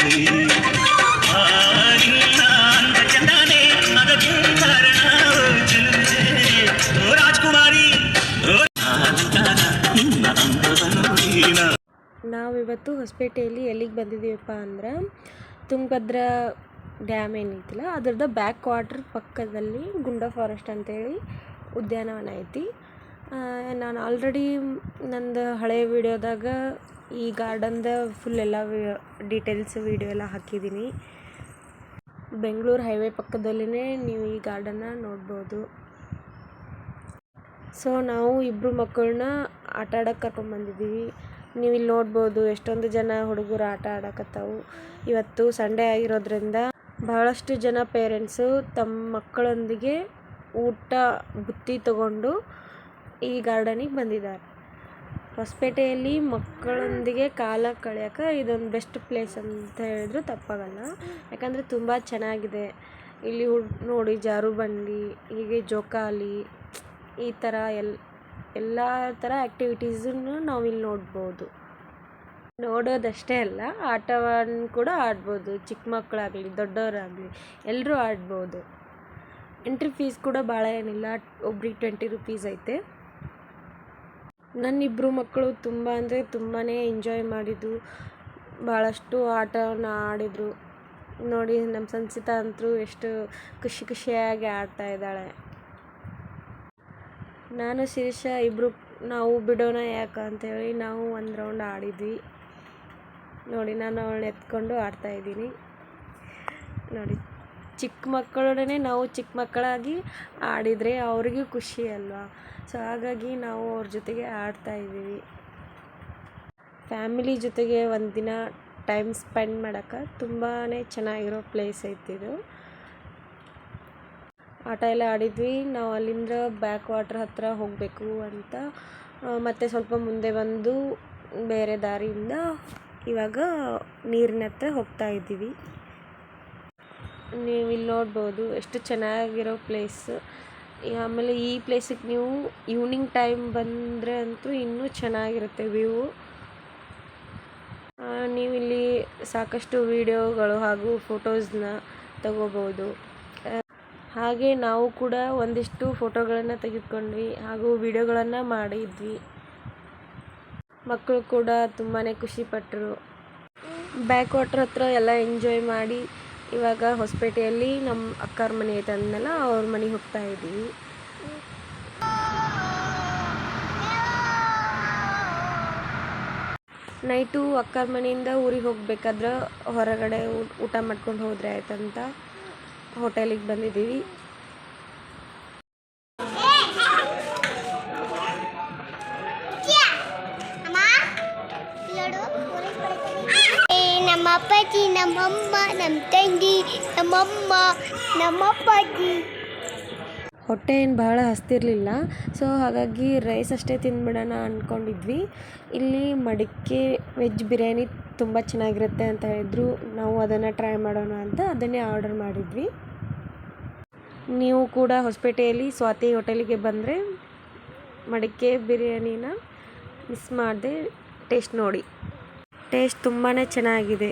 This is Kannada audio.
ಸೇರುವೆ ಅಂದ ಚಂದಾನೆ ಅದಕ್ಕೆ ಕಾರಣ ಚೆಲುವೆ ರಾಜ್ಕುಮಾರಿ ನಿನ್ನ ಅಂದವನೀನ. ನಾವಿವತ್ತು ಹೊಸಪೇಟೆಯಲ್ಲಿ ಎಲ್ಲಿಗೆ ಬಂದಿದ್ದೀವಪ್ಪ ಅಂದ್ರೆ ತುಂಗಭದ್ರಾ ಡ್ಯಾಮ್ ಏನೈತಿಲ್ಲ ಅದ್ರದ್ದು ಬ್ಯಾಕ್ ವಾಟ್ರ್ ಪಕ್ಕದಲ್ಲಿ ಗುಂಡ ಫಾರೆಸ್ಟ್ ಅಂತೇಳಿ ಉದ್ಯಾನವನ ಐತಿ. ನಾನು ಆಲ್ರೆಡಿ ನಂದು ಹಳೆಯ ವಿಡಿಯೋದಾಗ ಈ ಗಾರ್ಡನ್ದ ಫುಲ್ ಎಲ್ಲ ಡೀಟೇಲ್ಸ್ ವಿಡಿಯೋ ಎಲ್ಲ ಹಾಕಿದ್ದೀನಿ. ಬೆಂಗಳೂರು ಹೈವೇ ಪಕ್ಕದಲ್ಲಿನೇ ನೀವು ಈ ಗಾರ್ಡನ್ನ ನೋಡ್ಬೋದು. ಸೊ ನಾವು ಇಬ್ಬರು ಮಕ್ಕಳನ್ನ ಆಟ ಆಡೋಕ್ಕೆ ಕರ್ಕೊಂಡ್ಬಂದಿದ್ದೀವಿ. ನೀವು ಇಲ್ಲಿ ನೋಡ್ಬೋದು ಎಷ್ಟೊಂದು ಜನ ಹುಡುಗರು ಆಟ ಆಡಕತ್ತಾವು. ಇವತ್ತು ಸಂಡೇ ಆಗಿರೋದ್ರಿಂದ ಬಹಳಷ್ಟು ಜನ ಪೇರೆಂಟ್ಸು ತಮ್ಮ ಮಕ್ಕಳೊಂದಿಗೆ ಊಟ ಬುತ್ತಿ ತಗೊಂಡು ಈ ಗಾರ್ಡನಿಗೆ ಬಂದಿದ್ದಾರೆ. ಹೊಸಪೇಟೆಯಲ್ಲಿ ಮಕ್ಕಳೊಂದಿಗೆ ಕಾಲ ಕಳೆಯೋಕೆ ಇದೊಂದು ಬೆಸ್ಟ್ ಪ್ಲೇಸ್ ಅಂತ ಹೇಳಿದ್ರು ತಪ್ಪಾಗಲ್ಲ. ಯಾಕಂದರೆ ತುಂಬ ಚೆನ್ನಾಗಿದೆ. ಇಲ್ಲಿ ನೋಡಿ ಜಾರುಬಂಡಿ, ಹೀಗೆ ಜೋಕಾಲಿ, ಈ ಥರ ಎಲ್ಲ ಥರ ಆ್ಯಕ್ಟಿವಿಟೀಸನ್ನು ನಾವಿಲ್ಲಿ ನೋಡ್ಬೋದು. ನೋಡೋದಷ್ಟೇ ಅಲ್ಲ, ಆಟವನ್ನು ಕೂಡ ಆಡ್ಬೋದು. ಚಿಕ್ಕ ಮಕ್ಕಳಾಗಲಿ ದೊಡ್ಡವರಾಗಲಿ ಎಲ್ಲರೂ ಆಡ್ಬೋದು. ಎಂಟ್ರಿ ಫೀಸ್ ಕೂಡ ಭಾಳ ಏನಿಲ್ಲ, ಒಬ್ರಿಗೆ 20 ರೂಪೀಸ್ ಐತೆ. ನನ್ನಿಬ್ಬರು ಮಕ್ಕಳು ತುಂಬ ಅಂದರೆ ತುಂಬಾ ಎಂಜಾಯ್ ಮಾಡಿದ್ದು, ಭಾಳಷ್ಟು ಆಟವನ್ನು ಆಡಿದರು. ನೋಡಿ ನಮ್ಮ ಸಂಚಿತಾ ಅಂತೂ ಎಷ್ಟು ಖುಷಿಯಾಗಿ ಆಡ್ತಾ ಇದ್ದಾಳೆ. ನಾನು ಶಿರೀಷ ಇಬ್ಬರು ನಾವು ಬಿಡೋಣ ಯಾಕೆ ಅಂತೇಳಿ ನಾವು ಒಂದು ರೌಂಡ್ ಆಡಿದ್ವಿ. ನೋಡಿ ನಾನು ಅವಳನ್ನ ಎತ್ಕೊಂಡು ಆಡ್ತಾಯಿದ್ದೀನಿ. ನೋಡಿ ಚಿಕ್ಕ ಮಕ್ಕಳೊಡನೆ ನಾವು ಚಿಕ್ಕ ಮಕ್ಕಳಾಗಿ ಆಡಿದರೆ ಅವ್ರಿಗೂ ಖುಷಿ ಅಲ್ವಾ. ಸೊ ಹಾಗಾಗಿ ನಾವು ಅವ್ರ ಜೊತೆಗೆ ಆಡ್ತಾಯಿದ್ದೀವಿ. ಫ್ಯಾಮಿಲಿ ಜೊತೆಗೆ ಒಂದಿನ ಟೈಮ್ ಸ್ಪೆಂಡ್ ಮಾಡೋಕ್ಕೆ ತುಂಬಾ ಚೆನ್ನಾಗಿರೋ ಪ್ಲೇಸ್ ಐತಿದು. ಆಟ ಎಲ್ಲ ಆಡಿದ್ವಿ. ನಾವು ಅಲ್ಲಿಂದ ಬ್ಯಾಕ್ ವಾಟ್ರ್ ಹತ್ರ ಹೋಗಬೇಕು ಅಂತ ಮತ್ತೆ ಸ್ವಲ್ಪ ಮುಂದೆ ಬಂದು ಬೇರೆ ದಾರಿಯಿಂದ ಇವಾಗ ನೀರಿನ ಹತ್ರ ಹೋಗ್ತಾ ಇದ್ದೀವಿ. ನೀವು ಇಲ್ಲಿ ನೋಡ್ಬೋದು ಎಷ್ಟು ಚೆನ್ನಾಗಿರೋ ಪ್ಲೇಸ್. ಆಮೇಲೆ ಈ ಪ್ಲೇಸಿಗೆ ನೀವು ಈವ್ನಿಂಗ್ ಟೈಮ್ ಬಂದರೆ ಅಂತೂ ಇನ್ನೂ ಚೆನ್ನಾಗಿರುತ್ತೆ ವ್ಯೂ. ನೀವಿಲ್ಲಿ ಸಾಕಷ್ಟು ವಿಡಿಯೋಗಳು ಹಾಗೂ ಫೋಟೋಸ್ನ ತಗೋಬೋದು. ಹಾಗೆ ನಾವು ಕೂಡ ಒಂದಿಷ್ಟು ಫೋಟೋಗಳನ್ನು ತೆಗೆದುಕೊಂಡ್ವಿ ಹಾಗೂ ವಿಡಿಯೋಗಳನ್ನು ಮಾಡಿದ್ವಿ. ಮಕ್ಕಳು ಕೂಡ ತುಂಬಾ ಖುಷಿಪಟ್ಟರು. ಬ್ಯಾಕ್ ವಾಟ್ರ್ ಹತ್ರ ಎಲ್ಲ ಎಂಜಾಯ್ ಮಾಡಿ ಇವಾಗ ಹೊಸಪೇಟೆಯಲ್ಲಿ ನಮ್ಮ ಅಕ್ಕಾರ ಮನೆ ಐತೆ ಅಂದಮೇಲೆ ಅವ್ರ ಮನೆಗೆ ಹೋಗ್ತಾ ಇದ್ದೀವಿ. ನೈಟು ಅಕ್ಕಾರ ಮನೆಯಿಂದ ಊರಿಗೆ ಹೋಗ್ಬೇಕಾದ್ರೆ ಹೊರಗಡೆ ಊಟ ಮಾಡ್ಕೊಂಡು ಹೋದರೆ ಆಯ್ತಂತ ಹೋಟೆಲಿಗೆ ಬಂದಿದ್ದೀವಿ. ನಮ್ಮ ಅಪ್ಪಾಜಿ, ನಮ್ಮಮ್ಮ, ನಮ್ಮ ತಂಗಿ, ನಮ್ಮಮ್ಮ, ನಮ್ಮ ಅಪ್ಪಾಜಿ. ಹೊಟ್ಟೆ ಏನು ಭಾಳ ಹಸ್ತಿರಲಿಲ್ಲ. ಸೊ ಹಾಗಾಗಿ ರೈಸ್ ಅಷ್ಟೇ ತಿಂದ್ಬಿಡೋಣ ಅಂದ್ಕೊಂಡಿದ್ವಿ. ಇಲ್ಲಿ ಮಡಿಕೆ ವೆಜ್ ಬಿರಿಯಾನಿ ತುಂಬ ಚೆನ್ನಾಗಿರುತ್ತೆ ಅಂತ ಹೇಳಿದ್ರು. ನಾವು ಅದನ್ನು ಟ್ರೈ ಮಾಡೋಣ ಅಂತ ಅದನ್ನೇ ಆರ್ಡರ್ ಮಾಡಿದ್ವಿ. ನೀವು ಕೂಡ ಹೊಸಪೇಟೆಯಲ್ಲಿ ಸ್ವಾತಿ ಹೋಟೆಲಿಗೆ ಬಂದರೆ ಮಡಿಕೆ ಬಿರಿಯಾನಿನ ಮಿಸ್ ಮಾಡದೆ ಟೇಸ್ಟ್ ನೋಡಿ. ಟೇಸ್ಟ್ ತುಂಬಾ ಚೆನ್ನಾಗಿದೆ.